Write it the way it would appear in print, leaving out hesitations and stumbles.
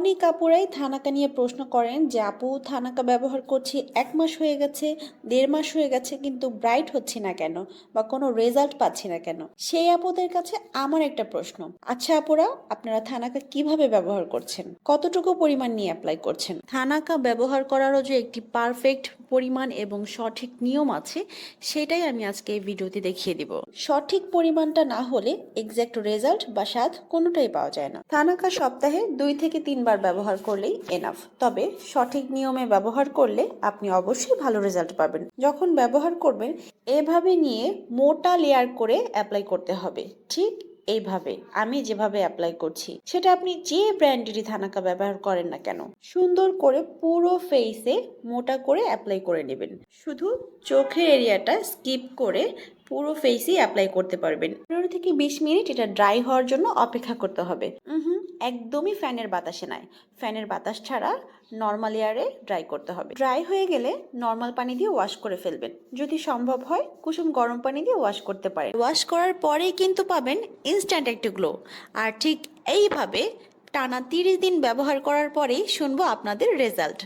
অনেক আপুরাই থানাকা নিয়ে প্রশ্ন করেন যে আপু থানাকা ব্যবহার করছি 1 মাস হয়ে গেছে, 1.5 মাস হয়ে গেছে, কিন্তু ব্রাইট হচ্ছি না কেন বা কোনো রেজাল্ট পাচ্ছি না কেন। সেই আপুদের কাছে আমার একটা প্রশ্ন, আচ্ছা আপুরা, আপনারা থানাকা কিভাবে ব্যবহার করছেন, কতটুকু পরিমাণ নিয়ে অ্যাপ্লাই করছেন? থানাকা ব্যবহার করারও যে একটি পারফেক্ট পরিমাণ এবং সঠিক নিয়ম আছে, সেটাই আমি আজকে এই ভিডিওতে দেখিয়ে দিব। সঠিক পরিমাণটা না হলে এক্সাক্ট রেজাল্ট বা স্বাদ কোনোটাই পাওয়া যায় না। থানাকা সপ্তাহে 2 থেকে 3 বার ব্যবহার করলেই এনাফ, তবে সঠিক নিয়মে ব্যবহার করলে আপনি অবশ্যই ভালো রেজাল্ট পাবেন। যখন ব্যবহার করবেন এভাবে নিয়ে মোটা লেয়ার করে অ্যাপ্লাই করতে হবে, ঠিক এইভাবে আমি যেভাবে অ্যাপ্লাই করছি। সেটা আপনি যে ব্র্যান্ডেরই থানাকা ব্যবহার করেন না কেন, সুন্দর করে পুরো ফেসে মোটা করে অ্যাপ্লাই করে নেবেন। শুধু চোখের এরিয়াটা স্কিপ করে পুরো ফেসেই অ্যাপ্লাই করতে পারবেন। 15 থেকে 20 মিনিট এটা ড্রাই হওয়ার জন্য অপেক্ষা করতে হবে। একদমই ফ্যানের বাতাসে নয়, ফ্যানের বাতাস ছাড়া নর্মাল এয়ারে ড্রাই করতে হবে। ড্রাই হয়ে গেলে নর্মাল পানি দিয়ে ওয়াশ করে ফেলবেন, যদি সম্ভব হয় কুসুম গরম পানি দিয়ে ওয়াশ করতে পারেন। ওয়াশ করার পরেই কিন্তু পাবেন ইনস্ট্যান্ট একটি গ্লো। আর ঠিক এইভাবে টানা 30 দিন ব্যবহার করার পরেই শুনবো আপনাদের রেজাল্ট।